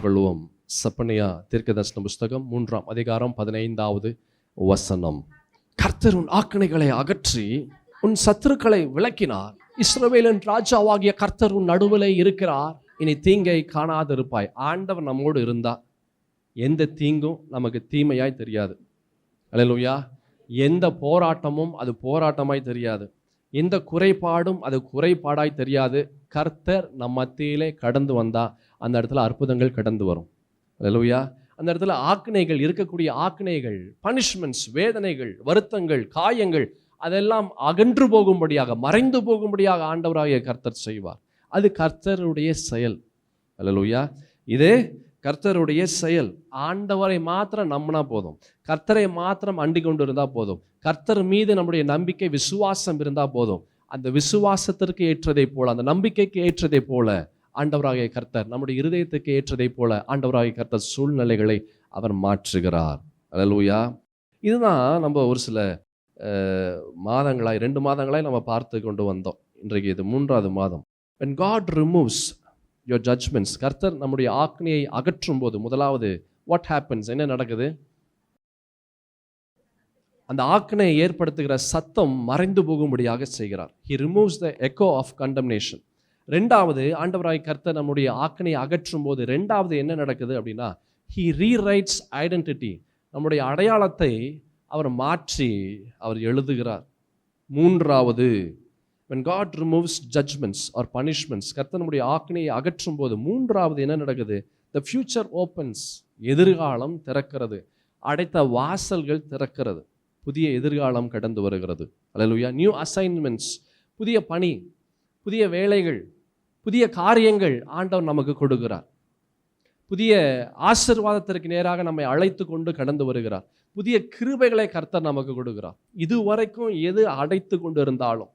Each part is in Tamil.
கொள்வோம். செப்பனியா தீர்க்கதரிசன புஸ்தகம் 3ஆம் அதிகாரம் 15வது வசனம். கர்த்தர் உன் ஆக்கினைகளை அகற்றி உன் சத்துருக்களை விலக்கினார். இஸ்ரவேலின் ராஜாவாகிய கர்த்தர் உன் நடுவிலே இருக்கிறார். இனி தீங்கை காணாதிருப்பாய். ஆண்டவர் நம்மோடு இருந்தா எந்த தீங்கும் நமக்கு தீமையாய் தெரியாது. அல்லேலூயா. எந்த போராட்டமும் அது போராட்டமாய் தெரியாது. எந்த குறைபாடும் அது குறைபாடாய் தெரியாது. கர்த்தர் நம் மத்தியிலே கடந்து வந்தா அந்த இடத்துல அற்புதங்கள் கடந்து வரும். அல்லேலூயா. அந்த இடத்துல ஆக்கினைகள், இருக்கக்கூடிய ஆக்கினைகள், பனிஷ்மெண்ட்ஸ், வேதனைகள், வருத்தங்கள், காயங்கள் அதெல்லாம் அகன்று போகும்படியாக, மறைந்து போகும்படியாக ஆண்டவராகிய கர்த்தர் செய்வார். அது கர்த்தருடைய செயல். அல்லேலூயா. இதே கர்த்தருடைய செயல். ஆண்டவரை மாத்திரம் நம்பினா போதும், கர்த்தரை மாத்திரம் அண்டி கொண்டு இருந்தால் போதும், கர்த்தர் மீது நம்முடைய நம்பிக்கை விசுவாசம் இருந்தால் போதும். அந்த விசுவாசத்திற்கு ஏற்றதை போல, அந்த நம்பிக்கைக்கு ஏற்றதை போல ஆண்டவராகிய கர்த்தர், நம்முடைய இருதயத்துக்கு ஏற்றதை போல ஆண்டவராகிய கர்த்தர் சூழ்நிலைகளை அவர் மாற்றுகிறார். அல்லேலூயா. இதுதான் நம்ம ஒரு சில மாதங்களாய், 2 மாதங்களாய் நம்ம பார்த்து கொண்டு வந்தோம். இன்றைக்கு இது 3வது மாதம். When God removes your judgments, கர்த்தர் நம்முடைய ஆக்கினையை அகற்றும் போது முதலாவது what happens, என்ன நடக்குது? அந்த ஆக்கினையை ஏற்படுத்துகிற சத்தம் மறைந்து போகும்படியாக செய்கிறார். He removes the echo of condemnation. 2வது, ஆண்டவராய் கர்த்தர் நம்முடைய ஆக்கினையை அகற்றும் போது 2வது என்ன நடக்குது அப்படின்னா, He rewrites identity. நம்முடைய அடையாளத்தை அவர் மாற்றி அவர் எழுதுகிறார். 3வது, when God removes judgments or punishments, கர்த்தர் நம்முடைய ஆக்கினையை அகற்றும் போது 3வது என்ன நடக்குது? The future opens. எதிர்காலம் திறக்கிறது. அடைத்த வாசல்கள் திறக்கிறது. புதிய எதிர்காலம் கடந்து வருகிறது. அல்லேலூயா. நியூ அசைன்மெண்ட்ஸ், புதிய பணி, புதிய வேலைகள், புதிய காரியங்கள் ஆண்டவர் நமக்கு கொடுக்கிறார். புதிய ஆசீர்வாதத்திற்கு நேராக நம்மை அழைத்து கொண்டு கடந்து வருகிறார். புதிய கிருபைகளை கர்த்தர் நமக்கு கொடுக்கிறார். இதுவரைக்கும் எது அடைத்து கொண்டு இருந்தாலும்,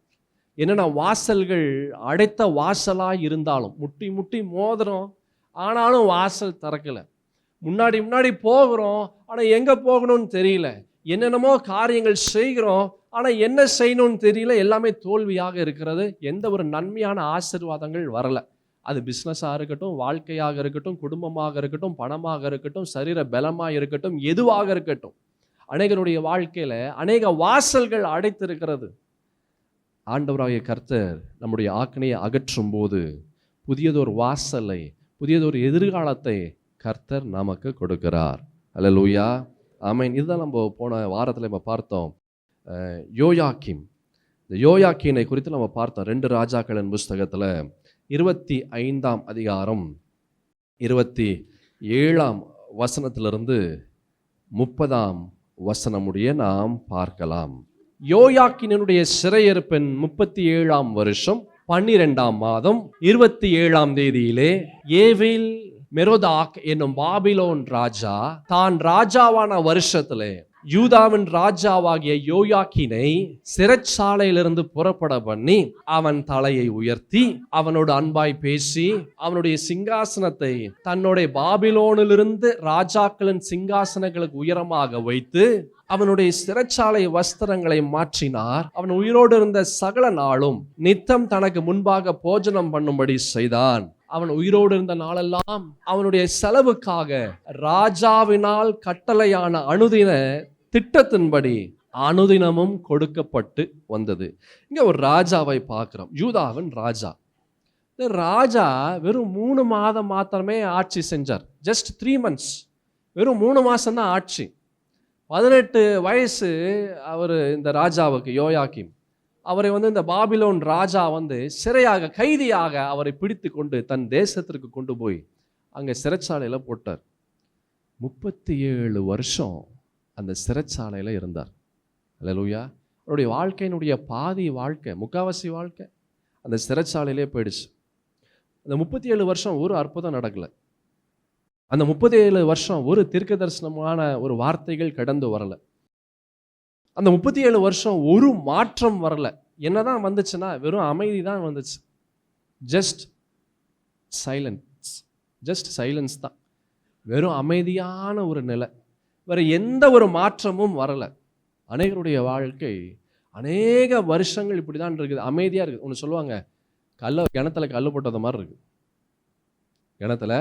என்னென்ன வாசல்கள் அடைத்த வாசலாக இருந்தாலும், முட்டி முட்டி மோதுறோம் ஆனாலும் வாசல் திறக்கலை. முன்னாடி போகிறோம் ஆனால் எங்கே போகணும்னு தெரியல. என்னென்னமோ காரியங்கள் செய்கிறோம் ஆனால் என்ன செய்யணும்னு தெரியல. எல்லாமே தோல்வியாக இருக்கிறது. எந்த ஒரு நன்மையான ஆசீர்வாதங்கள் வரலை. அது பிஸ்னஸாக இருக்கட்டும், வாழ்க்கையாக இருக்கட்டும், குடும்பமாக இருக்கட்டும், பணமாக இருக்கட்டும், சரீர பலமாக இருக்கட்டும், எதுவாக இருக்கட்டும், அநேகருடைய வாழ்க்கையில் அநேக வாசல்கள் அடைத்திருக்கிறது. ஆண்டவராகிய கர்த்தர் நம்முடைய ஆக்கினையை அகற்றும் போது புதியதொரு வாசலை, புதியதொரு எதிர்காலத்தை கர்த்தர் நமக்கு கொடுக்கிறார். அல்லேலூயா. ஆமென். இதுதான் நம்ம போன வாரத்தில் நம்ம பார்த்தோம். யோயாக்கீம், இந்த யோயாக்கீனை குறித்து நம்ம பார்த்தோம். 2 ராஜாக்களின் புஸ்தகத்தில் 25ஆம் அதிகாரம் 27ஆம் வசனத்திலிருந்து 30ஆம் வசனம் முடிய நாம் பார்க்கலாம். யோயாக்கீனுடைய சிறையிருப்பின் 37ஆம் வருஷம் 12ஆம் மாதம் 27ஆம் தேதியிலே ஏவில் மெரோதாக் என்னும் பாபிலோன் ராஜா தான் ராஜாவான வருஷத்திலே யூதாவின் ராஜாவாகிய யோயாக்கீனை சிறைச்சாலையிலிருந்து புறப்பட பண்ணி அவன் தலையை உயர்த்தி அவனோடு அன்பாய் பேசி அவனுடைய சிங்காசனத்தை தன்னுடைய பாபிலோனிலிருந்து ராஜாக்களின் சிங்காசனங்களுக்கு உயரமாக வைத்து அவனுடைய சிறைச்சாலை வஸ்திரங்களை மாற்றினார். அவன் உயிரோடு இருந்த சகல நாளும் நித்தம் தனக்கு முன்பாக போஜனம் பண்ணும்படி செய்தான். அவன் உயிரோடு இருந்த நாளெல்லாம் அவனுடைய செலவுக்காக ராஜாவினால் கட்டளையான அனுதின திட்டத்தின்படி அனுதினமும் கொடுக்கப்பட்டு வந்தது. இங்க ஒரு ராஜாவை பார்க்கிறோம், யூதாவின் ராஜா. இந்த ராஜா வெறும் 3 மாதம் மாத்திரமே ஆட்சி செஞ்சார். ஜஸ்ட் 3 months, வெறும் 3 மாசம் தான் ஆட்சி. 18 வயசு அவர் இந்த ராஜாவுக்கு, யோயாக்கீம். அவரை இந்த பாபிலோன் ராஜா சிறையாக, கைதியாக அவரை பிடித்து கொண்டு தன் தேசத்திற்கு கொண்டு போய் அங்கே சிறைச்சாலையில் போட்டார். 37 வருஷம் அந்த சிறைச்சாலையில் இருந்தார். அல்லேலூயா. அவருடைய வாழ்க்கையினுடைய பாதி வாழ்க்கை, முக்காவாசி வாழ்க்கை அந்த சிறைச்சாலையிலே போயிடுச்சு. அந்த 37 வருஷம் ஒரு அற்புதம் நடக்கலை. அந்த 37 வருஷம் ஒரு தீர்க்கதரிசனமான ஒரு வார்த்தைகள் கடந்து வரலை. அந்த 37 வருஷம் ஒரு மாற்றம் வரல. என்னதான் வந்துச்சுன்னா வெறும் அமைதி தான் வந்துச்சு. ஜஸ்ட் சைலன்ஸ் தான். வெறும் அமைதியான ஒரு நிலை. வேறு எந்த ஒரு மாற்றமும் வரலை. அநேகருடைய வாழ்க்கை அநேக வருஷங்கள் இப்படி தான் இருக்குது, அமைதியாக இருக்குது. ஒன்று சொல்லுவாங்க, கிணத்துல கல் போட்டது மாதிரி இருக்குது. கிணத்துல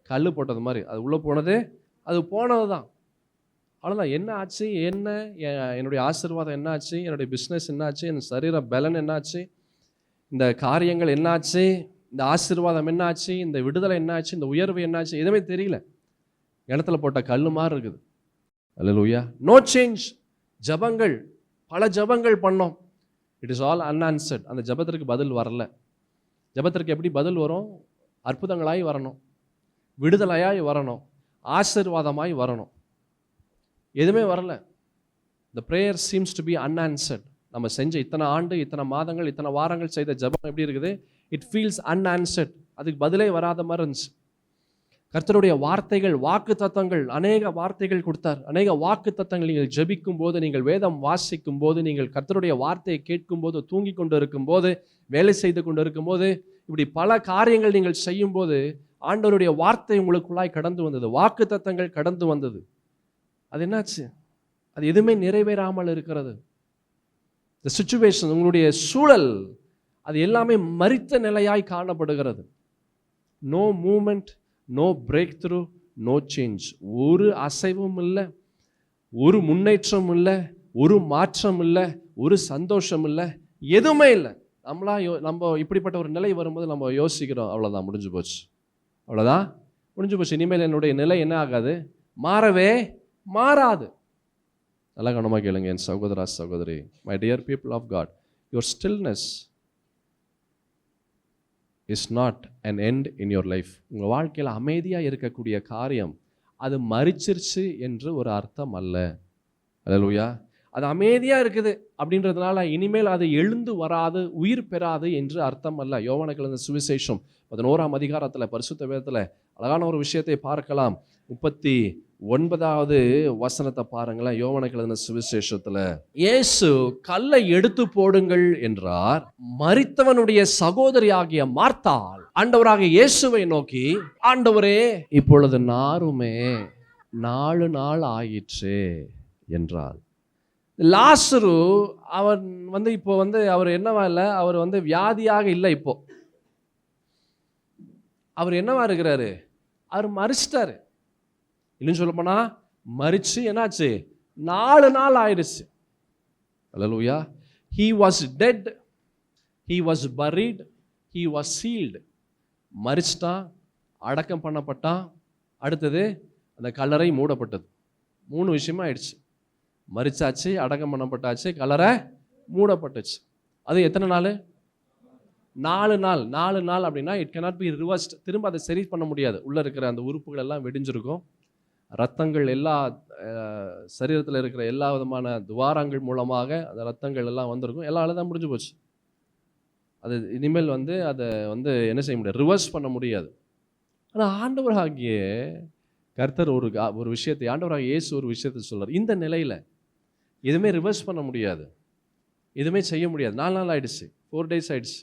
கல் போட்டது மாதிரி. அது உள்ளே போனது அது போனது தான். அவ்வளோதான். என்ன ஆச்சு, என்ன என்னுடைய ஆசீர்வாதம் என்ன ஆச்சு, என்னுடைய பிஸ்னஸ் என்ன ஆச்சு, என் சரீர பலன் என்னாச்சு, இந்த காரியங்கள் என்னாச்சு, இந்த ஆசீர்வாதம் என்னாச்சு, இந்த விடுதலை என்னாச்சு, இந்த உயர்வு என்னாச்சு, எதுவுமே தெரியல. இடத்துல போட்ட கல் மாதிரி இருக்குது. அல்லேலூயா. No change. ஜபங்கள், பல ஜபங்கள் பண்ணோம். It is all unanswered. அந்த ஜபத்திற்கு பதில் வரல. ஜபத்திற்கு எப்படி பதில் வரும்? அற்புதங்களாய் வரணும், விடுதலையாய் வரணும், ஆசீர்வாதமாய் வரணும். எதுவுமே வரல. The prayer seems to be unanswered. நம்ம செஞ்ச இத்தனை ஆண்டு, இத்தனை மாதங்கள், இத்தனை வாரங்கள் செய்த ஜபம் எப்படி இருக்குது? It feels unanswered. அதுக்கு பதிலே வராத மாதிரி இருந்துச்சு. கர்த்தருடைய வார்த்தைகள், வாக்கு தத்தங்கள், அநேக வார்த்தைகள் கொடுத்தார். அநேக வாக்கு தத்தங்கள் நீங்கள் ஜெபிக்கும் போது, நீங்கள் வேதம் வாசிக்கும் போது, நீங்கள் கர்த்தருடைய வார்த்தையை கேட்கும் போது, தூங்கி கொண்டு இருக்கும் போது, வேலை செய்து கொண்டு இருக்கும் போது, இப்படி பல காரியங்கள் நீங்கள் செய்யும் போது ஆண்டவருடைய வார்த்தை உங்களுக்குள்ளாய் கடந்து வந்தது, வாக்கு தத்தங்கள் கடந்து வந்தது. அது என்னாச்சு? அது எதுவுமே நிறைவேறாமல் இருக்கிறது. இந்த சிச்சுவேஷன், உங்களுடைய சூழல், அது எல்லாமே மரித்த நிலையாய் காணப்படுகிறது. No movement, no breakthrough, no change. ஒரு அசைவும் இல்லை, ஒரு முன்னேற்றம் இல்லை, ஒரு மாற்றம் இல்லை, ஒரு சந்தோஷம் இல்லை, எதுவுமே இல்லை. நம்ம இப்படிப்பட்ட ஒரு நிலை வரும்போது நம்ம யோசிக்கிறோம், அவ்வளோதான், முடிஞ்சு போச்சு, அவ்வளோதான், முடிஞ்சு போச்சு, இனிமேல் என்னுடைய நிலை என்ன ஆகாது, மாறவே மாறாது. நல்லா கவனமாக கேளுங்க என் சகோதரா சகோதரி, my dear people of God, your stillness is not an end in your life. உங்கள் வாழ்க்கையில் அமைதியாக இருக்கக்கூடிய காரியம் அது மரிச்சிருச்சு என்று ஒரு அர்த்தம் அல்ல. அல்லேலூயா. அது அமைதியாக இருக்குது அப்படின்றதுனால இனிமேல் அது எழுந்து வராது, உயிர் பெறாது என்று அர்த்தம் அல்ல. யோவானுக்கு எழுதின சுவிசேஷம் 11ஆம் அதிகாரத்தில் பரிசுத்த வேதத்தில் அழகான ஒரு விஷயத்தை பார்க்கலாம். 39வது வசனத்தை பாருங்களேன். யோவானுக்கு எழுதின சுவிசேஷத்தில் இயேசு கல்லை எடுத்து போடுங்கள் என்றார். மரித்தவனுடைய சகோதரி ஆகிய மார்த்தாள் ஆண்டவராக இயேசுவை நோக்கி, ஆண்டவரே, இப்பொழுது நாருமே 4 நாள் ஆயிற்று என்றாள். லாசரு அவன் இப்போ அவர் என்னவா இல்லை, அவர் வியாதியாக இல்லை. இப்போ அவர் என்னவா இருக்கிறாரு? அவர் மரிச்சிட்டாரு. இன்னும் சொல்ல போனா மரிச்சு என்னாச்சு? 4 நாள் ஆயிடுச்சு. அல்லேலூயா. He was dead, he was buried, he was sealed. மரிச்சிட்டான், அடக்கம் பண்ணப்பட்டான், அடுத்தது அந்த கல்லறை மூடப்பட்டது. 3 விஷயமா ஆயிடுச்சு. மரிச்சாச்சு, அடக்கம் பண்ணப்பட்டாச்சு, கல்லறை மூடப்பட்டுச்சு. அது எத்தனை நாள்? 4 நாள். 4 நாள் அப்படின்னா இட் கேனாட் பி ரிவர்ஸ்ட். திரும்ப அதை சரி பண்ண முடியாது. உள்ளே இருக்கிற அந்த உறுப்புகள் எல்லாம் வெடிஞ்சிருக்கும். ரத்தங்கள் எல்லா சரீரத்தில் இருக்கிற எல்லா விதமான துவாரங்கள் மூலமாக அந்த ரத்தங்கள் எல்லாம் வந்திருக்கும். எல்லாம் தான் முடிஞ்சு போச்சு. அது இனிமேல் அதை என்ன செய்ய முடியாது, ரிவர்ஸ் பண்ண முடியாது. ஆனால் ஆண்டவராகிய கர்த்தர் ஒரு விஷயத்தை, ஆண்டவராகிய இயேசு ஒரு விஷயத்தை சொல்றார். இந்த நிலையில் எதுவுமே ரிவர்ஸ் பண்ண முடியாது, எதுவுமே செய்ய முடியாது. 4 நாள் ஆயிடுச்சு, 4 days ஆயிடுச்சு.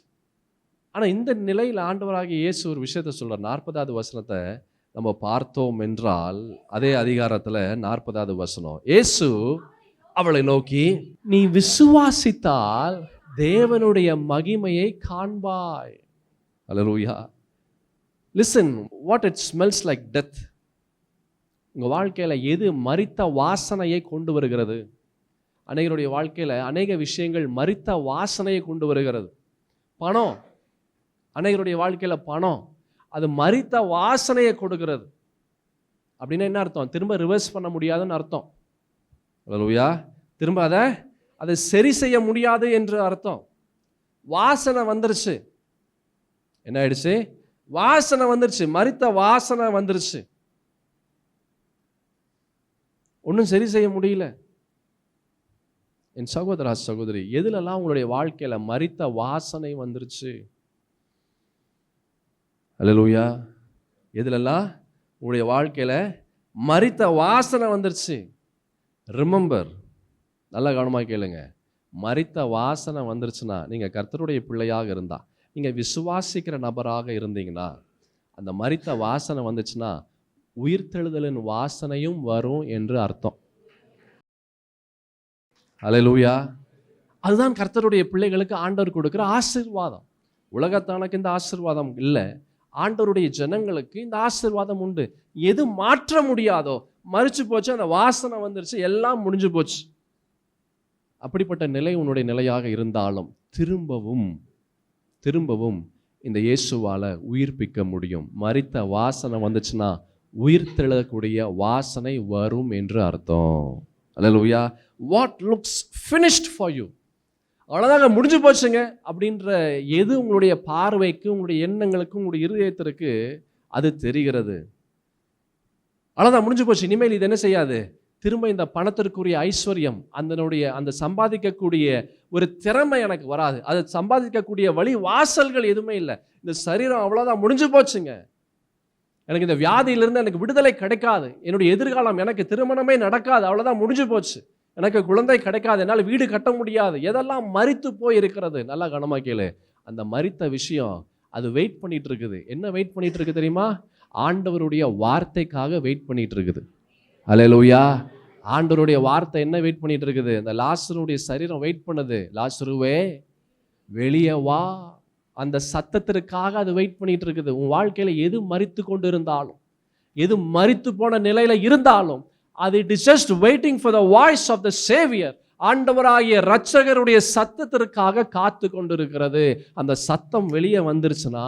ஆனால் இந்த நிலையில் ஆண்டவராகிய இயேசு ஒரு விஷயத்தை சொல்றார். 40வது வசனத்தை நம்ம பார்த்தோம் என்றால், அதே அதிகாரத்தில் 40வது வசனம், இயேசு அவளை நோக்கி, நீ விசுவாசித்தால் தேவனுடைய மகிமையை காண்பாய். Hallelujah. Listen, what it smells like death. உங்கள் வாழ்க்கையில் எது மரித்த வாசனையை கொண்டு வருகிறது? அநேகருடைய வாழ்க்கையில் அநேக விஷயங்கள் மரித்த வாசனையை கொண்டு வருகிறது. பணம், அநேகருடைய வாழ்க்கையில் பணம் அது மரித்த வாசனையை கொடுக்கிறது. அப்படின்னா என்ன அர்த்தம்? திரும்ப ரிவர்ஸ் பண்ண முடியாதுன்னு அர்த்தம். அல்லேலூயா. திரும்ப அதை சரி செய்ய முடியாது என்று அர்த்தம். வாசனை வந்துருச்சு. என்ன ஆயிடுச்சு? வாசனை வந்துருச்சு, மரித்த வாசனை வந்துருச்சு. ஒன்றும் சரி செய்ய முடியல. என் சகோதரா சகோதரி, எதுலெல்லாம் உங்களுடைய வாழ்க்கையில மரித்த வாசனை வந்துருச்சு? அல்லேலூயா. எதுலெல்லாம் உங்களுடைய வாழ்க்கையில மரித்த வாசனை வந்துருச்சு? ரிமெம்பர், நல்லா கவனமாக கேளுங்க. மரித்த வாசனை வந்துருச்சுன்னா, நீங்க கர்த்தருடைய பிள்ளையாக இருந்தா, நீங்க விசுவாசிக்கிற நபராக இருந்தீங்கன்னா, அந்த மரித்த வாசனை வந்துச்சுன்னா உயிர்த்தெழுதலின் வாசனையும் வரும் என்று அர்த்தம். அல்லேலூயா. அதுதான் கர்த்தருடைய பிள்ளைகளுக்கு ஆண்டவர் கொடுக்கிற ஆசீர்வாதம். உலகத்தானுக்கு இந்த ஆசீர்வாதம் இல்லை, ஆண்டவருடைய ஜனங்களுக்கு இந்த ஆசீர்வாதம் உண்டு. எது மாற்ற முடியாதோ மறிச்சு போச்சு, அந்த வாசனை வந்துருச்சு, எல்லாம் முடிஞ்சு போச்சு. அப்படிப்பட்ட நிலை உன்னுடைய நிலையாக இருந்தாலும் திரும்பவும் இந்த இயேசுவால உயிர்ப்பிக்க முடியும். மரித்த வாசனை வந்துச்சுன்னா உயிர்த்தெழக்கூடிய வாசனை வரும் என்று அர்த்தம். Hallelujah. What looks finished for you, அவ்வளோதாங்க முடிஞ்சு போச்சுங்க அப்படின்ற எது உங்களுடைய பார்வைக்கு, உங்களுடைய எண்ணங்களுக்கு, உங்களுடைய இருதயத்திற்கு அது தெரிகிறது. அவ்வளோதான் முடிஞ்சு போச்சு, இனிமேல் இது என்ன செய்யாது, திரும்ப இந்த பணத்திற்குரிய ஐஸ்வர்யம், அந்த சம்பாதிக்கக்கூடிய ஒரு திறமை எனக்கு வராது, அது சம்பாதிக்கக்கூடிய வழி வாசல்கள் எதுவுமே இல்லை. இந்த சரீரம் அவ்வளோதான் முடிஞ்சு போச்சுங்க, எனக்கு இந்த வியாதியிலிருந்து எனக்கு விடுதலை கிடைக்காது, என்னுடைய எதிர்காலம், எனக்கு திருமணமே நடக்காது, அவ்வளோதான் முடிஞ்சு போச்சு, எனக்கு குழந்தை கிடைக்காது, என்னால் வீடு கட்ட முடியாது, எதெல்லாம் மரித்து போய் இருக்கிறது. நல்லா கவனமா கேளு. அந்த மரித்த விஷயம் அது வெயிட் பண்ணிட்டு இருக்குது. என்ன வெயிட் பண்ணிட்டு இருக்கு தெரியுமா? ஆண்டவருடைய வார்த்தைக்காக வெயிட் பண்ணிட்டு இருக்குது. அல்லேலூயா. ஆண்டவருடைய வார்த்தை என்ன வெயிட் பண்ணிட்டு இருக்குது? அந்த லாசருடைய சரீரம் வெயிட் பண்ணுது. லாசருவே வெளியே வா, அந்த சத்தத்திற்காக அது வெயிட் பண்ணிட்டு இருக்குது. உன் வாழ்க்கையில எது மரித்து கொண்டு இருந்தாலும், எது மரித்து போன நிலையில இருந்தாலும், அது it is just waiting for the voice of the saviour. ஆண்டவராகிய இரட்சகருடைய சத்தத்திற்காக காத்து கொண்டிருக்கிறது. அந்த சத்தம் வெளியே வந்துருச்சுன்னா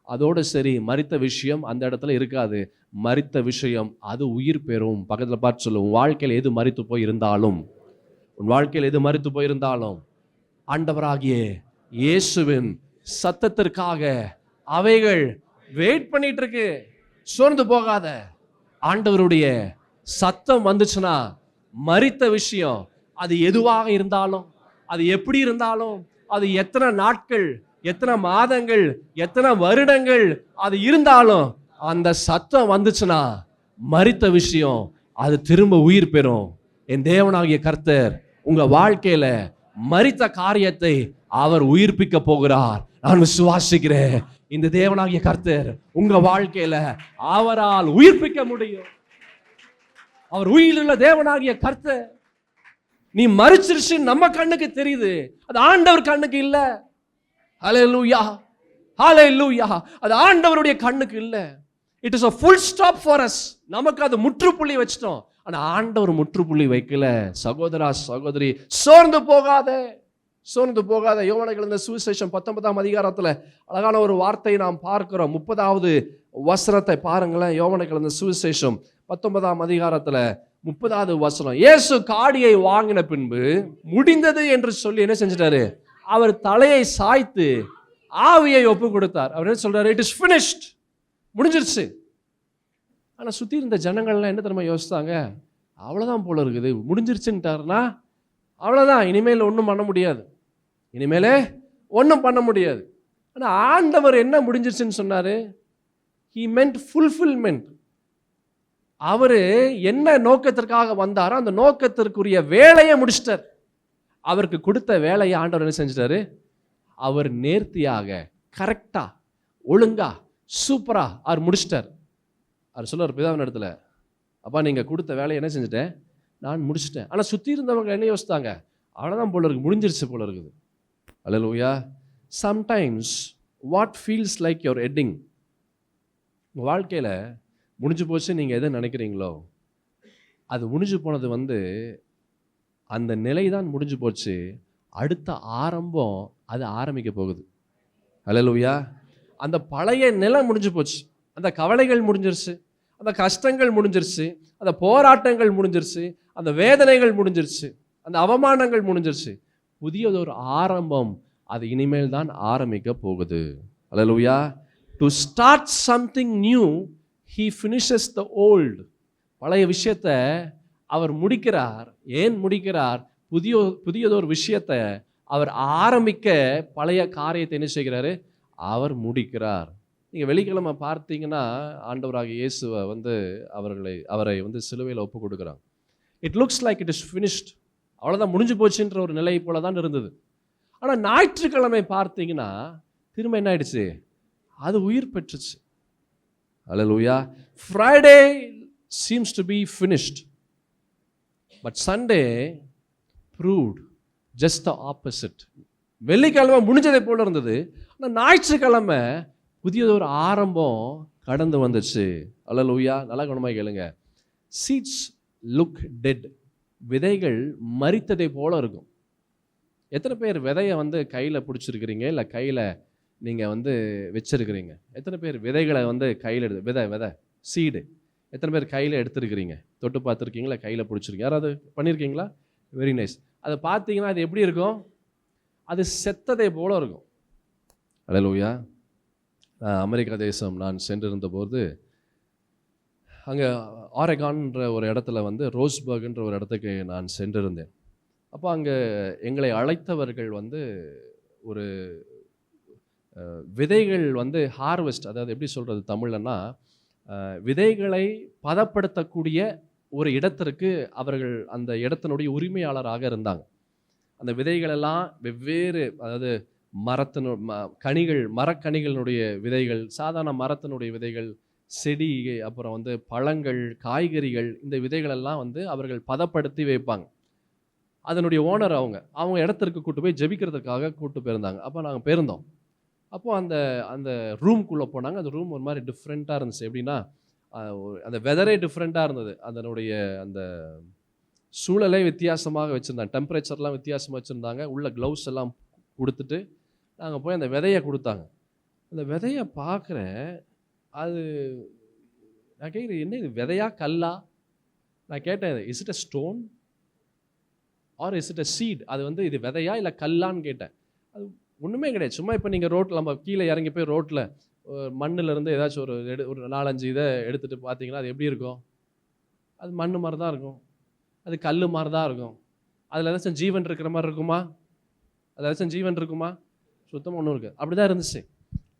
அதோடு சரி, மரித்த விஷயம் அந்த இடத்துல இருக்காது. மரித்த விஷயம் அது உயிர் பெறும். பக்கத்தில் பார்த்து சொல்லு, உன் வாழ்க்கையில் எது மரித்து போய் இருந்தாலும், உன் வாழ்க்கையில் எது மரித்து போயிருந்தாலும், ஆண்டவராகிய இயேசுவின் சத்தத்திற்காக அவைகள் வெயிட் பண்ணிட்டு இருக்கு. சோர்ந்து போகாத. ஆண்டவருடைய சத்தம் வந்துச்சுன்னா மரித்த விஷயம் அது எதுவாக இருந்தாலும், அது எப்படி இருந்தாலும், அது எத்தனை நாட்கள், எத்தனை மாதங்கள், எத்தனை வருடங்கள் அது இருந்தாலும், அந்த சத்தம் வந்துச்சுன்னா மரித்த விஷயம் அது திரும்ப உயிர் பெறும். என் தேவனாகிய கர்த்தர் உங்க வாழ்க்கையில மரித்த காரியத்தை அவர் உயிர்ப்பிக்க போகிறார். நான் விசுவாசிக்கிறேன். இந்த தேவனாகிய கர்த்தர் உங்க வாழ்க்கையில அவரால் உயிர்ப்பிக்க முடியும். அவர் உயிருள்ள தேவனாகிய கர்த்தர். நீ மரிச்சிருச்சு நம்ம கண்ணுக்கு தெரியுது, அது ஆண்டவர் கண்ணுக்கு இல்ல. ஹல்லேலூயா, ஹல்லேலூயா. அது ஆண்டவருடைய கண்ணுக்கு இல்ல. It is a full stop for us. நமக்கு அது முற்றுப்புள்ளி வச்சிட்டோம். ஆனா ஆண்டவர் முற்றுப்புள்ளி வைக்கல. சகோதரா சகோதரி, சோர்ந்து போகாதே, சோர்ந்து போகாத. யோவான் எழுதின சுவிசேஷம் 19ஆம் அதிகாரத்துல அழகான ஒரு வார்த்தையை நாம் பார்க்கிறோம். 30வது வசனத்தை பாருங்களேன். யோவான் எழுதின சுவிசேஷம் 19ஆம் அதிகாரத்துல 30வது வசனம். இயேசு காடியை வாங்கின பின்பு முடிந்தது என்று சொல்லி என்ன செஞ்சிட்டாரு? அவர் தலையை சாய்த்து ஆவியை ஒப்பு கொடுத்தார். அவர் என்ன சொல்றாரு? இட் இஸ் finished, முடிஞ்சிருச்சு. ஆனா சுத்தி இருந்த ஜனங்கள்லாம் என்ன தெரியுமா யோசித்தாங்க? அவ்வளவுதான் போல இருக்குது, முடிஞ்சிருச்சுட்டாருன்னா அவ்வளவுதான், இனிமேல் ஒன்றும் பண்ண முடியாது, இனிமேலே ஒன்றும் பண்ண முடியாது. ஆனா ஆண்டவர் என்ன முடிஞ்சிருச்சுன்னு சொன்னாரு? he meant fulfillment. அவரு என்ன நோக்கத்திற்காக வந்தாரோ அந்த நோக்கத்திற்குரிய வேலையை முடிச்சிட்டார். அவருக்கு கொடுத்த வேலையை ஆண்டவர் என்ன செஞ்சிட்டாரு? அவர் நேர்த்தியாக, கரெக்டா, ஒழுங்கா, சூப்பரா அவர் முடிச்சிட்டார். அவர் சொல்லுவார் பிதாவின் இடத்துல, அப்பா நீங்க கொடுத்த வேலையை என்ன செஞ்சுட்டேன்? நான் முடிச்சிட்டேன். ஆனா சுத்தி இருந்தவங்க என்ன யோசித்தாங்க? அவ்வளவுதான் போல இருக்கு, முடிஞ்சிருச்சு போல இருக்குது. Hallelujah. Sometimes what feels like your ending, உங்க வாழ்க்கையில முடிஞ்சு போச்சு நீங்க எதை நினைக்கிறீங்களோ அது முடிஞ்சு போனது அந்த நிலை தான் முடிஞ்சு போச்சு. அடுத்த ஆரம்பம் அது ஆரம்பிக்க போகுது. அல்லேலூயா. அந்த பழைய நிலை முடிஞ்சு போச்சு. அந்த கவலைகள் முடிஞ்சிருச்சு, அந்த கஷ்டங்கள் முடிஞ்சிருச்சு, அந்த போராட்டங்கள் முடிஞ்சிருச்சு, அந்த வேதனைகள் முடிஞ்சிருச்சு, அந்த அவமானங்கள் முடிஞ்சிருச்சு. புதியதொரு ஆரம்பம் அது இனிமேல் தான் ஆரம்பிக்க போகுது. Hallelujah. To start something new he finishes the old. பழைய விஷயத்தை அவர் முடிக்கிறார். ஏன் முடிக்கிறார்? புதியதொரு விஷயத்தை அவர் ஆரம்பிக்க பழைய காரியத்தை என்ன செய்கிறாரு? அவர் முடிக்கிறார். நீங்கள் வெள்ளிக்கிழமை பார்த்தீங்கன்னா ஆண்டவராகிய இயேசுவை அவரை சிலுவையில் ஒப்பு கொடுக்குறாங்க. It looks like it is finished, அவ்வளோதான் முடிஞ்சு போச்சுன்ற ஒரு நிலை போல தான் இருந்தது. ஆனால் ஞாயிற்றுக்கிழமை பார்த்தீங்கன்னா திரும்ப என்ன ஆயிடுச்சு? அது உயிர் பெற்றுச்சு. Hallelujah. Friday seems to be finished, but Sunday proved just the opposite. வெள்ளிக்கிழமை முடிஞ்சதை போல இருந்தது, ஆனால் ஞாயிற்றுக்கிழமை புதியதொரு ஆரம்பம் கடந்து வந்துச்சு. அல்லேலூயா. நல்லா கவனமாக கேளுங்க. Seeds look dead. விதைகள் மரித்ததை போல இருக்கும். எத்தனை பேர் விதையை வந்து கையில் பிடிச்சிருக்கிறீங்க, இல்லை கையில் நீங்கள் வந்து வச்சிருக்கிறீங்க? எத்தனை பேர் விதைகளை வந்து கையில் விதை சீடு எத்தனை பேர் கையில் எடுத்துருக்கிறீங்க? தொட்டு பார்த்துருக்கீங்களா? கையில் பிடிச்சிருக்கீங்க? யாராவது பண்ணியிருக்கீங்களா? Very nice. அதை பார்த்தீங்கன்னா அது எப்படி இருக்கும்? அது செத்ததை போல இருக்கும். அல்லேலூயா. அமெரிக்கா தேசம் நான் சென்றிருந்த போது அங்கே ஆரெகான்ன்ற ஒரு இடத்துல வந்து ரோஸ்பர்க்ன்ற ஒரு இடத்துக்கு நான் சென்றிருந்தேன். அப்போ அங்கே எங்களை அழைத்தவர்கள் வந்து ஒரு விதைகள் வந்து ஹார்வெஸ்ட், அதாவது எப்படி சொல்கிறது தமிழ்லன்னா, விதைகளை பதப்படுத்தக்கூடிய ஒரு இடத்திற்கு அவர்கள் அந்த இடத்தினுடைய உரிமையாளராக இருந்தாங்க. அந்த விதைகளெல்லாம் வெவ்வேறு, அதாவது கனிகள், மரக்கனிகளினுடைய விதைகள், சாதாரண மரத்தினுடைய விதைகள், செடி, அப்புறம் வந்து பழங்கள், காய்கறிகள், இந்த விதைகளெல்லாம் வந்து அவர்கள் பதப்படுத்தி வைப்பாங்க. அதனுடைய ஓனர் அவங்க இடத்திற்கு கூட்டு போய் ஜெபிக்கிறதுக்காக கூட்டு போயிருந்தாங்க. அப்போ நாங்கள் போயிருந்தோம். அப்போது அந்த அந்த ரூம்குள்ளே போனாங்க. அந்த ரூம் ஒரு மாதிரி டிஃப்ரெண்ட்டாக இருந்துச்சு. எப்படின்னா, அந்த வெதரே டிஃப்ரெண்ட்டாக இருந்தது. அதனுடைய அந்த சூழலை வித்தியாசமாக வச்சுருந்தாங்க. டெம்பரேச்சர்லாம் வித்தியாசமாக வச்சுருந்தாங்க. உள்ள க்ளவுஸ் எல்லாம் கொடுத்துட்டு நாங்கள் போய் அந்த விதையை கொடுத்தாங்க. அந்த விதையை பார்க்குறேன். அது நான் கேட்குறேன், என்ன இது, விதையா கல்லா? நான் கேட்டேன், is it a stone or is it a seed? அது வந்து இது விதையா இல்லை கல்லான்னு கேட்டேன். அது ஒன்றுமே கிடையாது. சும்மா இப்போ நீங்கள் ரோட்டில், நம்ம கீழே இறங்கி போய் ரோட்டில் மண்ணிலேருந்து ஏதாச்சும் ஒரு 4-5 இதை எடுத்துகிட்டு பார்த்தீங்கன்னா அது எப்படி இருக்கும்? அது மண் மாதிரி தான் இருக்கும். அது கல் மாதிரி தான் இருக்கும். அதில் ஏதாச்சும் ஜீவன் இருக்கிற மாதிரி இருக்குமா? அதில் ஏதாச்சும் ஜீவன் இருக்குமா? சுத்தமாக ஒன்றும் இருக்குது. அப்படி தான் இருந்துச்சு.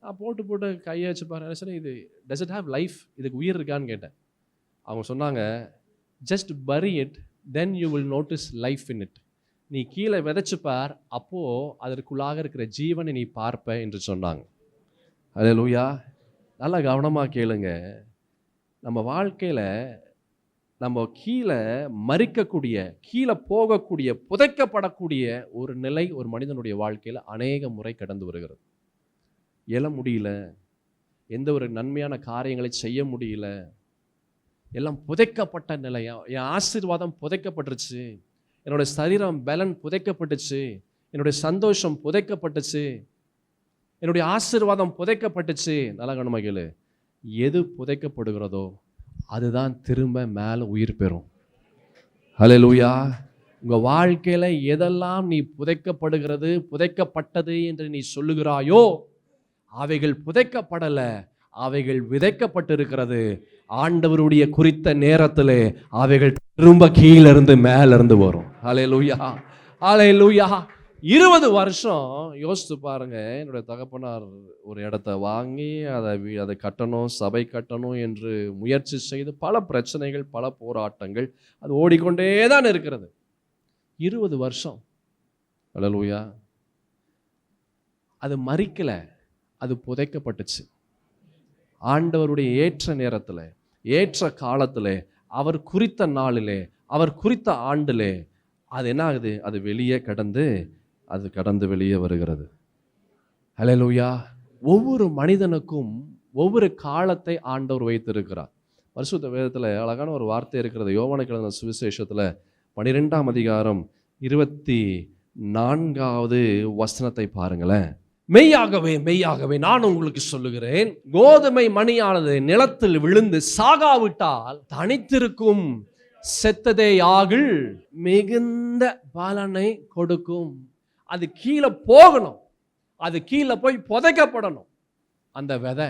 நான் போட்டு கையை வச்சு பாருங்க. சரி, இது டஸ் இட் ஹேவ் லைஃப்? இதுக்கு உயிர் இருக்கான்னு கேட்டேன். அவங்க சொன்னாங்க, ஜஸ்ட் பரி it, then you will notice life in it. நீ கீழே விதைச்சு பார், அப்போது அதற்குள்ளாக இருக்கிற ஜீவனை நீ பார்ப்ப என்று சொன்னாங்க. அல்லேலூயா. நல்லா கவனமாக கேளுங்க. நம்ம வாழ்க்கையில் நம்ம கீழே மரிக்கக்கூடிய, கீழே போகக்கூடிய, புதைக்கப்படக்கூடிய ஒரு நிலை ஒரு மனிதனுடைய வாழ்க்கையில் அநேக முறை கடந்து வருகிறது. எழ முடியல, எந்த ஒரு நன்மையான காரியங்களை செய்ய முடியல, எல்லாம் புதைக்கப்பட்ட நிலையா. என் ஆசீர்வாதம் புதைக்கப்பட்டுருச்சு, என்னுடைய சரீரம் பலன் புதைக்கப்பட்டுச்சு, என்னுடைய சந்தோஷம் புதைக்கப்பட்டுச்சு, என்னுடைய ஆசீர்வாதம் புதைக்கப்பட்டுச்சு. நல்லா கவனமாக கேளு. எது புதைக்கப்படுகிறதோ அதுதான் திரும்ப மேலே உயிர் பெறும். ஹல்லேலூயா. உங்கள் வாழ்க்கையில் எதெல்லாம் நீ புதைக்கப்படுகிறது, புதைக்கப்பட்டது என்று நீ சொல்லுகிறாயோ, அவைகள் புதைக்கப்படலை, அவைகள் விதைக்கப்பட்டிருக்கிறது. ஆண்டவருடைய குறித்த நேரத்தில் அவைகள் திரும்ப கீழிருந்து மேலிருந்து வரும். ஹல்லேலூயா, ஹல்லேலூயா. 20 வருஷம் யோசித்து பாருங்க. என்னுடைய தகப்பனார் ஒரு இடத்த வாங்கி அதை கட்டணும், சபை கட்டணும் என்று முயற்சி செய்து பல பிரச்சனைகள், பல போராட்டங்கள், அது ஓடிக்கொண்டே தான் இருக்கிறது. 20 வருஷம். ஹல்லேலூயா. அது மரிக்கலை, அது புதைக்கப்பட்டுச்சு. ஆண்டவருடைய ஏற்ற நேரத்தில், ஏற்ற காலத்தில், அவர் குறித்த நாளிலே, அவர் குறித்த ஆண்டிலே அது என்ன ஆகுது? அது வெளியே கடந்து வெளியே வருகிறது. ஹல்லேலூயா. ஒவ்வொரு மனிதனுக்கும் ஒவ்வொரு காலத்தை ஆண்டவர் வைத்திருக்கிறார். பரிசுத்த வேதத்தில் அழகான ஒரு வார்த்தை இருக்கிறது. யோவானுக்கு எழுதின சுவிசேஷத்தில் 12ஆம் அதிகாரம் 24வது வசனத்தை பாருங்களேன். மெய்யாகவே மெய்யாகவே நான் உங்களுக்கு சொல்லுகிறேன், கோதுமை மணியானது நிலத்தில் விழுந்து சாகாவிட்டால் தனித்திருக்கும், செத்ததே ஆகில் மிகுந்த பலனை கொடுக்கும். அது கீழே போகணும், அது கீழே போய் புதைக்கப்படணும். அந்த விதை